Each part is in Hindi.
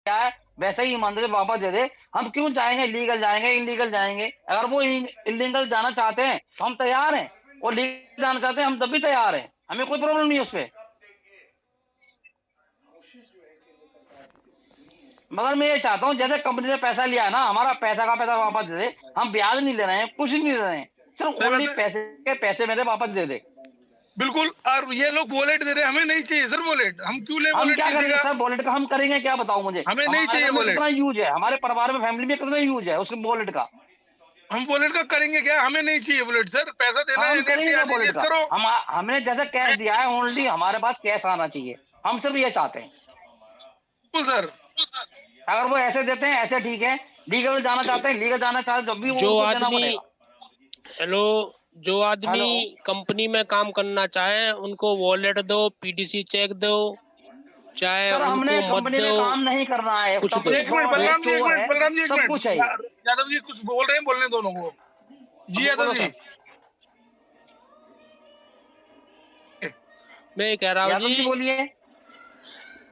क्या है वैसे ही ईमानदारी से वापस दे दे। हम क्यों जाएंगे, लीगल जाएंगे इलीगल जाएंगे? अगर वो इलीगल जाना चाहते हैं तो हम तैयार हैं, और लीगल जाना चाहते हैं हम तब भी तैयार हैं, हमें कोई प्रॉब्लम नहीं है उसपे। मगर मैं ये चाहता हूँ जैसे कंपनी ने पैसा लिया है ना, हमारा पैसा का पैसा वापस दे दे। हम ब्याज नहीं ले रहे हैं, कुछ नहीं ले रहे हैं, सिर्फ सही बात ओनली है, पैसे के पैसे मेरे वापस दे दे। बिल्कुल। और ये लोग वॉलेट दे रहे हैं, हमें नहीं चाहिए सर वॉलेट, हम क्यों ले हम वॉलेट क्या किसी करेंगे का? सर वॉलेट का, हम करेंगे क्या बताओ मुझे? हमें नहीं हमारे चाहिए घर में वॉलेट। कितना यूज है, हमारे परिवार में फैमिली में कितना यूज है उसके वॉलेट का? हम वॉलेट का करेंगे क्या? हमें नहीं चाहिए वॉलेट सर, पैसा देना है हम करेंगे एनएफटी क्या वॉलेट आरटीजीएस का? करो। हमने जैसे कैश दिया है, ओनली हमारे पास कैश आना चाहिए, हम सिर्फ ये चाहते हैं। बिल्कुल सर। अगर वो ऐसे देते हैं ऐसे ठीक है, लीगल जाना चाहते हैं लीगल जाना चाहते हैं, जब भी वो जो उनको देना आदमी, पड़ेगा। हेलो, जो आदमी हेलो। कंपनी में काम करना चाहे उनको वॉलेट दो, पीडीसी चेक दो, चाहे सर हमने उनको मत कंपनी में दो, काम नहीं करना है, कुछ सब दो। एक मिनट फ्रॉड है, बलराम जी, एक चोर मिनट है, बलराम जी, एक सब मिनट। कुछ है ये। यादव जी कुछ बोल रहे हैं, बोलने दोनों को। अब जी यादव बोलो जी। सर। मैं ये कह रहा हूँ यादव जी जी, बोलिए।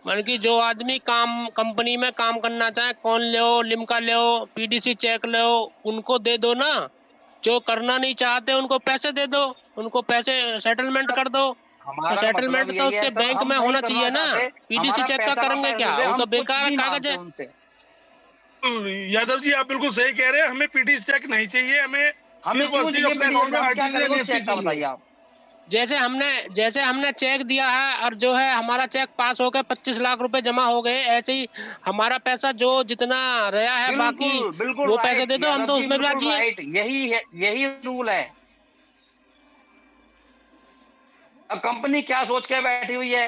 मान कि जो आदमी काम कंपनी में काम करना चाहे, कौन लो, लिम्का लो, पीडीसी चेक लो, उनको दे दो ना। जो करना नहीं चाहते उनको पैसे दे दो, उनको पैसे सेटलमेंट कर दो। तो हमारा मतलब सेटलमेंट तो यही है उसके सर, बैंक हम में नहीं होना करना चाहिए ना। चाहते, पीडीसी हमारा चेक का पैसा का करेंगे पैसा दे क्या? दे, वो हम तो कुछ बेकार नहीं कागज मांगते है। उनसे। यादव जी आप बिल्कुल सही कह रहे हैं, हमें पीटी चेक नहीं चाहिए, हमें हमें सिर्फ और क्यों सिर्फ चाहिए अपने पीडीएफ, अकाउंट में हम क्या आरटीजी करेंगे उस एनएफटी चेक का चाहिए। बताइए आप। जैसे हमने चेक दिया है, और जो है हमारा चेक पास हो गया, 25 लाख रुपए जमा हो गए, ऐसे ही हमारा पैसा जो जितना रहा है बाकी, बिल्कुल बिल्कुल वो पैसे राइट दे दो, हम यादव तो जी, उसमें भी बिल्कुल राजी हैं। राइट, यही है, यही रूल है। अब कंपनी क्या सोच के बैठी हुई है,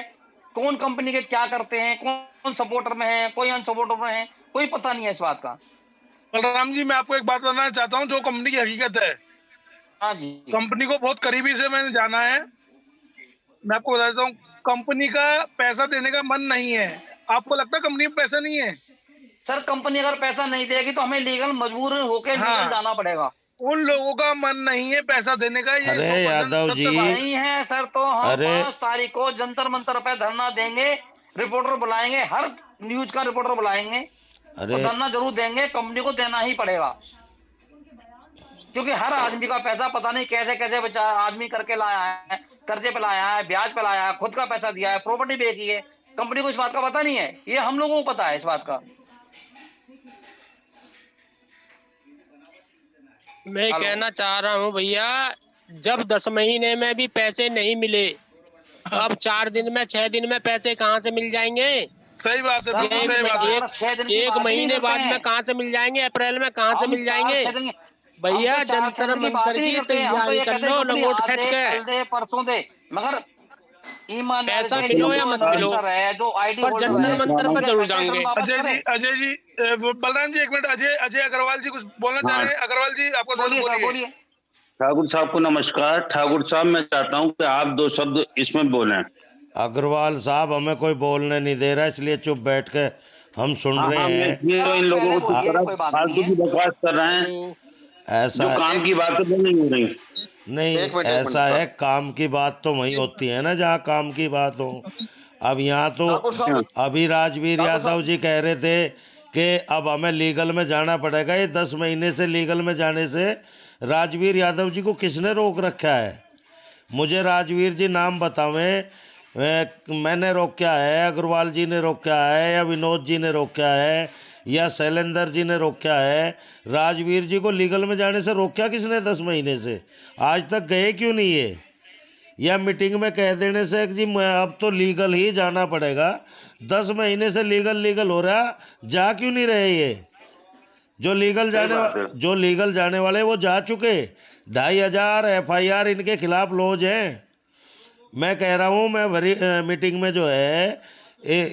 कौन कंपनी के क्या करते हैं, कौन सपोर्टर में है, कोई अनसपोर्टर में है, कोई पता नहीं है इस बात का। बलराम जी मैं आपको एक बात बताना चाहता हूँ, जो कंपनी की हकीकत है, हाँ जी। कंपनी को बहुत करीबी से मैंने जाना है। मैं आपको बता देता हूँ, कंपनी का पैसा देने का मन नहीं है। आपको लगता है कंपनी में पैसा नहीं है? सर कंपनी अगर पैसा नहीं देगी तो हमें लीगल मजबूर होके लीगल हाँ, जाना पड़ेगा। उन लोगों का मन नहीं है पैसा देने का, ये अरे 100% यादव जी, सत्य बात है। नहीं है सर तो हम अरे 5 तारीख को जंतर मंतर पे धरना देंगे, रिपोर्टर बुलाएंगे, हर न्यूज का रिपोर्टर बुलाएंगे, और अरे धरना जरूर देंगे, कंपनी को देना ही पड़ेगा। क्योंकि हर आदमी का पैसा पता नहीं कैसे कैसे बचा आदमी करके लाया है, कर्जे पे लाया है, ब्याज पे लाया है, खुद का पैसा दिया है, प्रॉपर्टी बेची है, कंपनी को इस बात का पता नहीं है, ये हम लोगों को पता है इस बात का। मैं हेलो। कहना चाह रहा हूँ भैया, जब 10 महीने में भी पैसे नहीं मिले, तो अब 4 दिन में, 6 दिन में पैसे कहाँ से मिल जाएंगे? सही बात है, सर बिल्कुल ये हम सही बात है। एक 4 6 दिन की एक बात ही नहीं महीने करते बाद में हैं, कहाँ से मिल जाएंगे? अप्रैल में कहाँ से हम मिल चार जाएंगे? छह दिन हम तो भैया 4 6 दिन जंतर की बात मंतर ही नहीं की करते हैं, हम तो तैयारी ये कर कहते हैं लो, कंपनी लंगोट आज खींच दे के। कल दे परसों दे। मगर ईमानदारी पैसा से मिलो या जो मत मिलो, इन्वेस्टर है, जो आईडी पर होल्डर जंतर है, मंतर पर उनके जरूर पैसे जाएंगे। तुरंत वापस अजय जी, करें। अजय जी, बलराम जी एक मिनट, अजय अजय अग्रवाल जी कुछ बोलना चाह हाँ, रहे हैं। अग्रवाल जी आपको तो बोलिए सर बोलिए। बोलिए। ठाकुर साहब को नमस्कार। ठाकुर साहब मैं चाहता हूं कि आप 2 शब्द इसमें बोलें। अग्रवाल साहब हमें कोई बोलने नहीं दे रहा, इसलिए चुप बैठ के हम सुन हाँ रहे हाँ, मैं हैं। इसलिए सर इन आप लोगों पहले को चुप बोलिए, करा, कोई बात नहीं फालतू है। की बकवास कर रहे हैं, हेलो, ऐसा जो काम की बातें वो नहीं हो रही। नहीं, एक मिनट ऐसा है, सर। काम की बात तो वही होती है ना जहाँ काम की बात हो। अब यहाँ तो ठाकुर हाँ, साहब, अभी राजवीर ठाकुर यादव साहब, जी कह रहे थे कि अब हमें लीगल में जाना पड़ेगा। ये 10 महीने से लीगल में जाने से राजवीर यादव जी को किसने रोक रखा है? मुझे राजवीर जी नाम बतावें। मैंने रोका है, अग्रवाल जी ने रोका है, या विनोद जी ने रोका है, या शैलेंद्र जी ने रोका है? राजवीर जी को लीगल में जाने से रोका किसने 10 महीने से? आज तक गए क्यों नहीं है? या मीटिंग में कह देने से कि जी मैं अब तो लीगल ही जाना पड़ेगा, 10 महीने से लीगल लीगल हो रहा, जा क्यों नहीं रहे ये? सही बात है। जो लीगल जाने वाले वो जा चुके। 2500 FIR इनके खिलाफ लॉज हैं। मैं कह रहा हूँ, मैं मीटिंग में जो है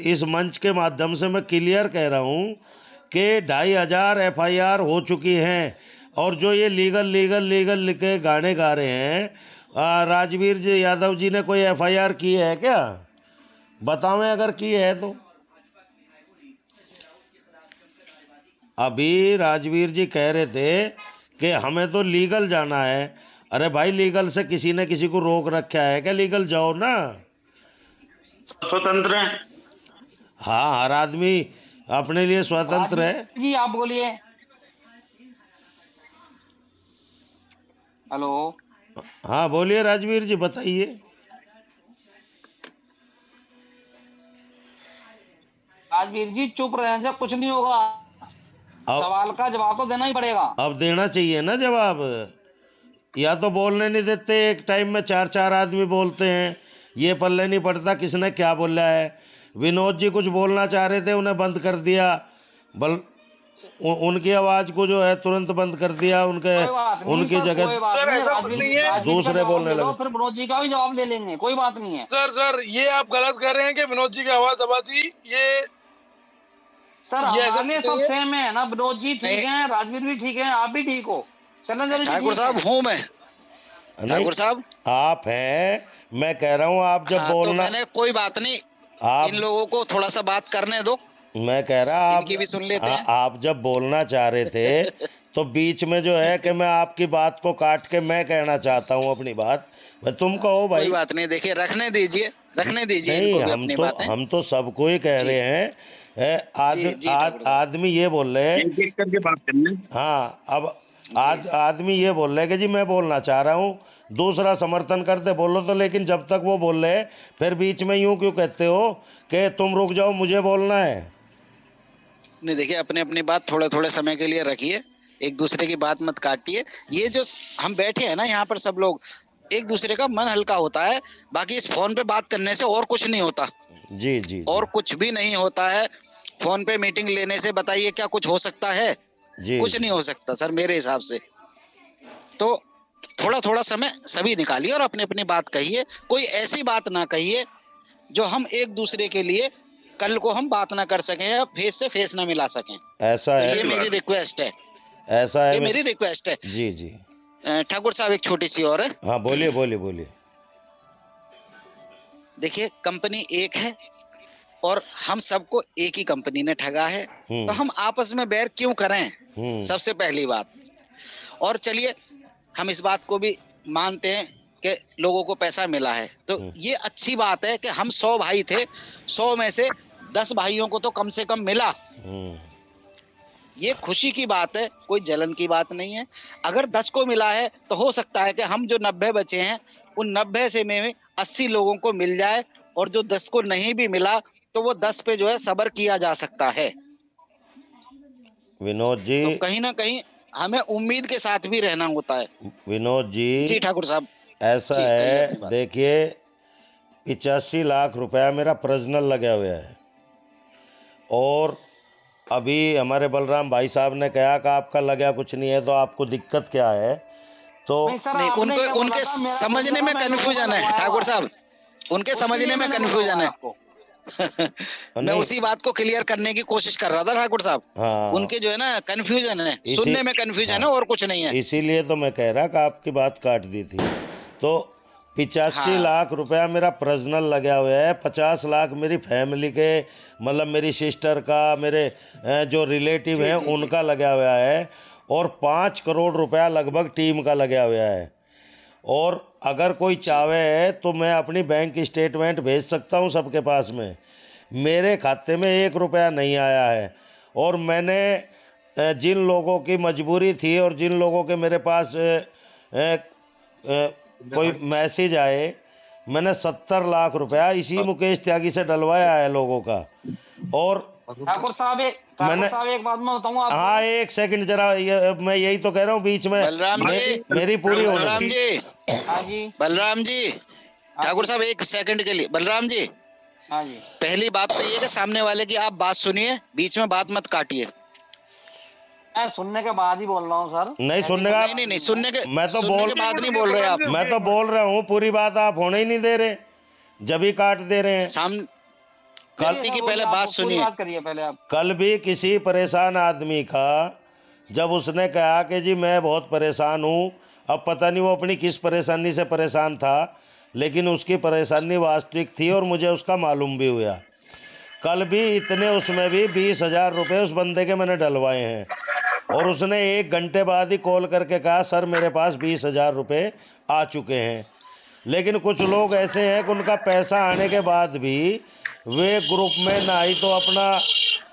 इस मंच के माध्यम से मैं क्लियर कह रहा हूँ कि 2500 FIR हो चुकी हैं। और जो ये लीगल लीगल लीगल लिख के गाने गा रहे हैं, राजवीर जी यादव जी ने कोई FIR की है क्या? बतावें अगर की है तो। अभी राजवीर जी कह रहे थे कि हमें तो लीगल जाना है। अरे भाई, लीगल से किसी ने किसी को रोक रखा है क्या? लीगल जाओ ना। स्वतंत्र हैं। हाँ, हर आदमी अपने लिए स्वतंत्र है। जी आप बोलिए। हेलो। हाँ बोलिए राजवीर जी, बताइए। राजवीर जी चुप रहने से कुछ नहीं होगा, अब सवाल का जवाब तो देना ही पड़ेगा। अब देना चाहिए ना जवाब, या तो बोलने नहीं देते, एक टाइम में चार चार आदमी बोलते हैं, ये पल्ले नहीं पड़ता किसने क्या बोला है। विनोद जी कुछ बोलना चाह रहे थे, उन्हें बंद कर दिया, उनकी आवाज को जो है तुरंत बंद कर दिया, उनके कोई बात नहीं उनकी सर, जगह कोई बात सर, नहीं। ऐसा कुछ नहीं है। राजवीर का दूसरे जवाब बोलने दे दो, लगे। फिर विनोद जी का भी जवाब ले लेंगे, कोई बात नहीं है। सर ये आप गलत कह रहे हैं कि विनोद जी की आवाज दबा दी। सर ये ऐसा हमारे लिए नहीं सब है। सेम है ना, विनोद जी ठीक हैं, राजवीर भी ठीक है, आप भी ठीक हो, शैलेंद्र जी भी ठाकुर ठीक साहब है। हूँ मैं। नहीं, ठाकुर साहब आप हैं, मैं कह रहा हूँ आप जब हाँ, तो बोलना, मैंने कोई बात नहीं, आप, इन लोगों को थोड़ा सा बात करने दो, मैं कह रहा आप, इनकी भी सुन लेते हैं। आप जब बोलना चाह रहे थे तो बीच में जो है कि मैं आपकी बात को काट के मैं कहना चाहता हूँ अपनी बात, मैं तुम कहो भाई। कोई बात नहीं, देखिए रखने दीजिए नहीं, इनको भी अपनी बातें। हम तो सबको ही कह जी। रहे हैं। जी, ठाकुर साहब। आदमी ये बोल रहे हैं, एक एक करके बात करना। हाँ अब आदमी ये बोल रहे हैं कि जी मैं बोलना चाह रहा हूँ, दूसरा समर्थन करते बोलो तो, लेकिन जब तक वो बोल रहे हैं फिर बीच में यूं क्यों कहते हो कि तुम रुक जाओ मुझे बोलना है। नहीं देखिए, अपने अपनी बात थोड़े थोड़े समय के लिए रखिए, एक दूसरे की बात मत काटिए। ये जो हम बैठे हैं ना यहाँ पर सब लोग, एक दूसरे का मन हल्का होता है, बाकी इस फोन पे बात करने से और कुछ नहीं होता। जी जी, और कुछ भी नहीं होता है। फोन पे मीटिंग लेने से बताइए क्या कुछ हो सकता है? जी कुछ नहीं हो सकता सर मेरे हिसाब से। तो थोड़ा थोड़ा समय सभी निकालिए और अपनी अपनी बात कहिए, कोई ऐसी बात ना कहिए जो हम एक दूसरे के लिए कल को हम बात ना कर सकें या फेस से फेस ना मिला सकें। ऐसा तो है, ये मेरी रिक्वेस्ट है, ऐसा है ये मेरी रिक्वेस्ट है। जी जी। ठाकुर साहब एक छोटी सी और है। हाँ बोलिए बोलिए बोलिए। देखिए कंपनी एक है और हम सबको एक ही कंपनी ने ठगा है, तो हम आपस में बैर क्यों करें, सबसे पहली बात। और चलिए हम इस बात को भी मानते हैं कि लोगों को पैसा मिला है, तो ये अच्छी बात है कि हम 100 भाई थे, 100 में से 10 भाइयों को तो कम से कम मिला, ये खुशी की बात है, कोई जलन की बात नहीं है। अगर 10 को मिला है तो हो सकता है कि हम जो 90 बचे हैं उन 90 से में 80 लोगों को मिल जाए, और जो 10 को नहीं भी मिला तो वो 10 पे जो है सब्र किया जा सकता है। विनोद जी, तो कहीं ना कहीं हमें उम्मीद के साथ भी रहना होता है। विनोद जी ठाकुर साहब ऐसा है, देखिए 85 लाख रुपया मेरा पर्सनल लगा हुआ है, और अभी हमारे बलराम भाई साहब ने कहा कि आपका लगा कुछ नहीं है, तो आपको दिक्कत क्या है? तो नहीं, उनके समझने में कंफ्यूजन है ठाकुर साहब, उनके समझने में कंफ्यूजन है। मैं उसी बात को क्लियर करने की कोशिश कर रहा था ठाकुर साहब। हाँ, उनके जो है ना कंफ्यूजन है, सुनने में कंफ्यूजन है और कुछ नहीं है। इसीलिए तो मैं कह रहा कि आपकी बात काट दी थी। तो 85 लाख रुपया मेरा पर्सनल लगा हुआ है, 50 लाख मेरी फैमिली के, मतलब मेरी सिस्टर का, मेरे जो रिलेटिव हैं उनका लगा हुआ है, और 5 करोड़ रुपया लगभग टीम का लगा हुआ है। और अगर कोई चाहे तो मैं अपनी बैंक स्टेटमेंट भेज सकता हूं सबके पास में। मेरे खाते में 1 रुपया नहीं आया है, और मैंने जिन लोगों की मजबूरी थी और जिन लोगों के मेरे पास कोई मैसेज आए, मैंने 70 लाख रुपया इसी मुकेश त्यागी से डलवाया है लोगों का। और ठाकुर साहब एक बात मैं बताऊं आपको। हाँ एक सेकंड जरा, मैं यही तो कह रहा हूँ, बीच में मेरी पूरी होने बलराम जी ठाकुर साहब एक सेकंड के लिए। बलराम जी, हाँ जी, पहली बात तो ये कि सामने वाले की आप बात सुनिए, बीच में बात मत काटिए। मैं सुनने के बाद ही बोल रहा हूँ सर। नहीं सुनने का, नहीं सुनने के, मैं तो सुनने के बाद नहीं बोल रहे आप। मैं तो बोल रहा हूँ, पूरी बात आप होने ही नहीं दे रहे, जब ही काट दे रहे हैं। गलती की पहले बात सुनिए, बात करिए पहले आप। कल भी किसी परेशान आदमी का जब उसने कहा कि जी मैं बहुत परेशान हूँ, अब पता नहीं वो अपनी किस परेशानी से परेशान था, लेकिन उसकी परेशानी वास्तविक थी और मुझे उसका मालूम भी हुआ। कल भी इतने, उसमें भी 20,000 रुपये उस बंदे के मैंने डलवाए हैं, और उसने 1 घंटे बाद ही कॉल करके कहा सर मेरे पास 20,000 रुपये आ चुके हैं। लेकिन कुछ लोग ऐसे हैं कि उनका पैसा आने के बाद भी वे ग्रुप में ना ही तो अपना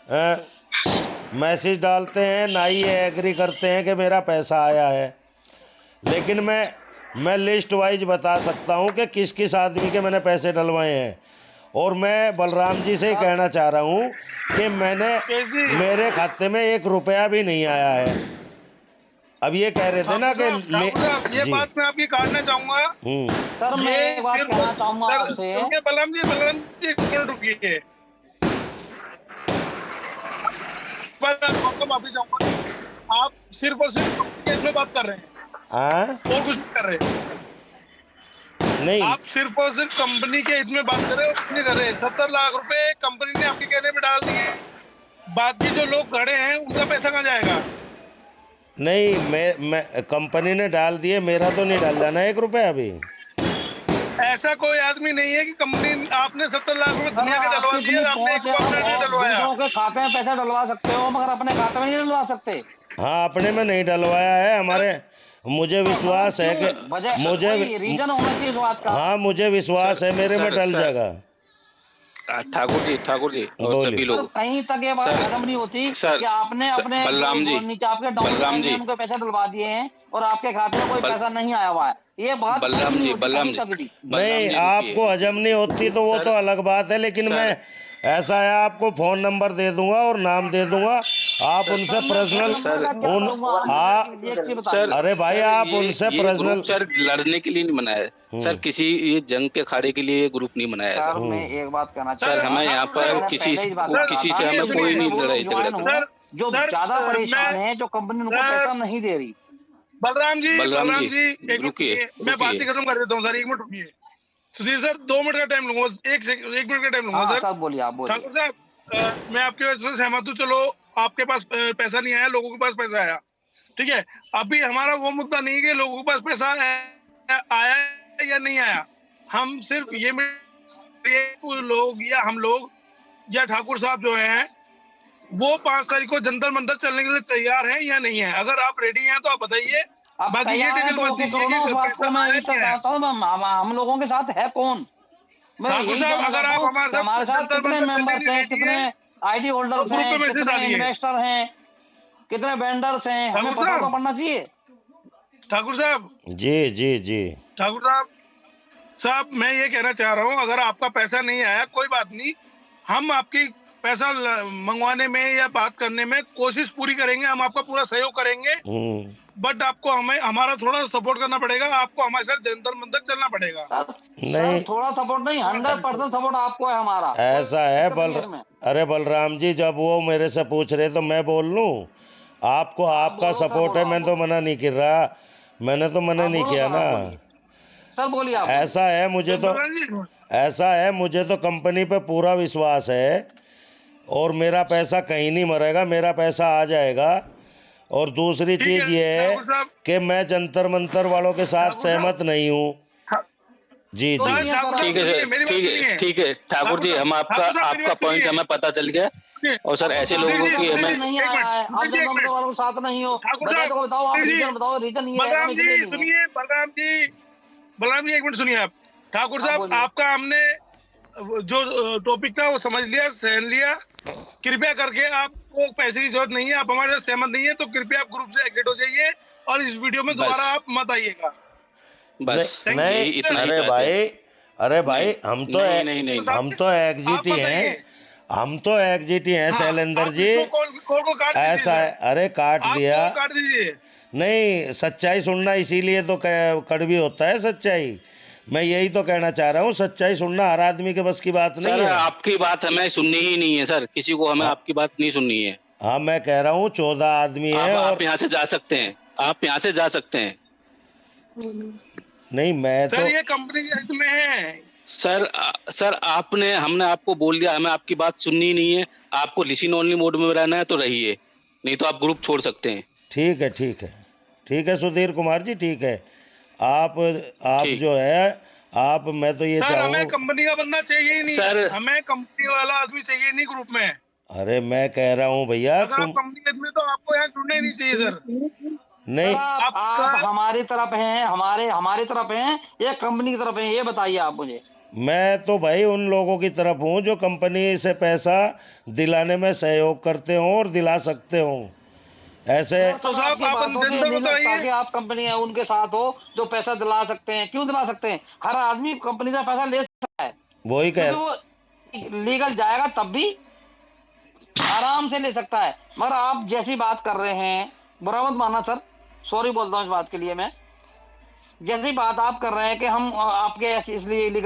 मैसेज डालते हैं, ना ही ये एग्री करते हैं कि मेरा पैसा आया है। लेकिन मैं लिस्ट वाइज बता सकता हूं कि किस किस आदमी के मैंने पैसे डलवाए हैं। और मैं बलराम जी से ही कहना चाह रहा हूं कि मेरे खाते में 1 रुपया भी नहीं आया है। अब ये कह रहे थे ना कि ये बात मैं आपकी काटना चाहूंगा। सर मैं एक बात कहना चाहूंगा आपसे। बलराम जी एक मिनट रुकिए, आपको माफी चाहूंगा। आप सिर्फ और सिर्फ इसमें बात कर रहे हैं और कुछ नहीं कर रहे। नहीं, आप सिर्फ और सिर्फ कंपनी के हित में बात कर रहे हो, नहीं कर रहे। 70 लाख रुपए कंपनी ने आपके कहने पे डाल दिए, बाकी जो लोग खड़े हैं उनका पैसा कहाँ जाएगा? नहीं, मैं कंपनी ने डाल दिए, मेरा तो नहीं डाल जाना 1 रुपया अभी। ऐसा कोई आदमी नहीं है कि कंपनी आपने 70 लाख रुपए दुनिया के डलवा दिए, आपने एक रुपया नहीं डलवाया। दूसरों के खाते में पैसा डलवा सकते हो मगर अपने खाते में नहीं डलवा सकते। हाँ, अपने में नहीं डलवाया है। मुझे विश्वास है कि रीजन होना चाहिए इस बात का। हाँ, मुझे विश्वास है मेरे में डल जाएगा। ठाकुर जी और सभी लोग, कहीं तक ये बात खत्म नहीं होती कि आपने अपने नीचे आपके डाउन उनको पैसे डलवा दिए हैं और आपके खाते में कोई पैसा नहीं आया हुआ है। ये बात बलराम जी नहीं, आपको हजम नहीं होती तो वो तो अलग बात है। लेकिन मैं ऐसा है, आपको फोन नंबर दे दूंगा और नाम दे दूंगा, आप उनसे पर्सनल अरे भाई, आप उनसे पर्सनल। सर लड़ने के लिए नहीं बनाया है सर, किसी ये जंग के अखाड़े के लिए ग्रुप नहीं बनाया है सर। मैं एक बात कहना सर, हमें यहाँ पर किसी से हमें कोई नहीं लड़ाई झगड़ा। जो ज्यादा परेशान है, जो कंपनी उनको पैसा नहीं दे रही। बलराम जी एक रुकिए, मैं बात ही खत्म कर देता हूँ सर, 1 मिनट रुकिए। सुधीर सर 2 मिनट का टाइम लूंगा, 1 मिनट का टाइम लूंगा सर। बोलिए, आप बोलिए। ठाकुर साहब, मैं आपकी वजह से सहमत हूँ। चलो, आपके पास पैसा नहीं आया, लोगों के पास पैसा आया, ठीक है। अभी हमारा वो मुद्दा नहीं है कि लोगों के पास पैसा आया या नहीं आया। हम सिर्फ ये लोग या हम लोग या ठाकुर साहब जो हैं वो 5 तारीख को जंतर मंतर चलने के लिए तैयार हैं या नहीं है। अगर आप रेडी हैं तो आप बताइए। बाकी ये डिटेल मत दीजिए कि पैसा हम लोगों के साथ है कौन। ठाकुर साहब, अगर आप हमारे साथ कितने मेंबर्स हैं, कितने आईडी होल्डर्स हैं, कितने इन्वेस्टर हैं, कितने वेंडर्स हैं, हमें पता तो पड़ना चाहिए। ठाकुर साहब जी ठाकुर साहब मैं ये कहना चाह रहा हूँ, अगर आपका पैसा नहीं आया कोई बात नहीं, हम आपकी पैसा मंगवाने में या बात करने में कोशिश पूरी करेंगे, हम आपका पूरा सहयोग करेंगे। बट आपको हमारा थोड़ा सपोर्ट करना पड़ेगा, आपको हमारे साथ जंतर मंतर चलना पड़ेगा। नहीं, थोड़ा सपोर्ट नहीं, 100% सपोर्ट आपको है हमारा। ऐसा है अरे बलराम जी, जब वो मेरे से पूछ रहे तो मैं बोल लूं, आपको आपका सपोर्ट है, मैं तो मना नहीं कर रहा, मैंने तो मना नहीं किया ना सर। बोलिए। ऐसा है, मुझे तो कंपनी पे पूरा विश्वास है और मेरा पैसा कहीं नहीं मरेगा, मेरा पैसा आ जाएगा। और दूसरी चीज ये है कि मैं जंतर मंतर वालों के साथ सहमत नहीं हूँ। जी ठीक है सर, ठीक है ठाकुर जी, हम आपका पॉइंट हमें पता चल गया। और सर ऐसे लोगों की हमें नहीं आया है, आप जंतर वालों के साथ नहीं हो, बताओ आप रीजन बताओ। रीजन ये बलराम जी सुनिए, बलराम जी 1 मिनट सुनिए आप। ठाकुर साहब, आपका हमने जो टॉपिक था वो समझ लिया, सहन लिया। कृपया करके आपको पैसे की जरूरत नहीं है, आप हमारे साथ सहमत नहीं है तो कृपया आप ग्रुप से एग्जिट हो जाइए और इस वीडियो में दोबारा आप मत आइएगा। बस नहीं, इतना अरे भाई हम तो एग्जिट ही हैं, हम तो एग्जिट ही हैं शैलेंद्र जी। ऐसा है, अरे काट दीजिए। नहीं, सच्चाई सुनना इसीलिए तो कड़वी होता है सच्चाई। मैं यही तो कहना चाह रहा हूँ, सच्चाई सुनना हर आदमी के बस की बात नहीं है। आपकी बात हमें सुननी ही नहीं है सर, किसी को हमें आपकी बात नहीं सुननी है। हाँ, मैं कह रहा हूँ 14 आदमी है और आप यहाँ से जा सकते हैं, आप यहाँ से जा सकते हैं। नहीं, मैं तो ये कंपनी के हित में है सर हमने आपको बोल दिया, हमें आपकी बात सुननी नहीं है। आपको लिसन ओनली मोड में रहना है तो रहिए, नहीं तो आप ग्रुप छोड़ सकते हैं। ठीक है सुधीर कुमार जी, ठीक है। आप जो है मैं तो ये चाहूँ, हमें कंपनी का बंदा चाहिए ही नहीं सर, हमें कंपनी वाला आदमी चाहिए नहीं ग्रुप में। अरे मैं कह रहा हूँ भैया, अगर आप कंपनी में तो आपको यहाँ जुड़ना ही नहीं चाहिए सर। नहीं, आप हमारी तरफ हैं, हमारी तरफ हैं या कंपनी की तरफ हैं, ये बताइए आप मुझे। मैं तो भाई उन लोगों की तरफ हूँ जो कंपनी से पैसा दिलाने में सहयोग करते हों और दिला सकते हों। ऐसे तो साहब आप जनता को बताइए। ताकि आप कंपनी है उनके साथ हो जो पैसा दिला सकते हैं। क्यों दिला सकते हैं? हर आदमी कंपनी से पैसा ले सकता है, वही कह क्योंकि वो लीगल जाएगा तब भी आराम से ले सकता है। मगर आप जैसी बात कर रहे हैं, बुरा मत मानना सर, सॉरी बोलता हूँ इस बात के लिए मैं। जैसी बात आप कर रहे हैं कि हम आपके इसलिए लीगल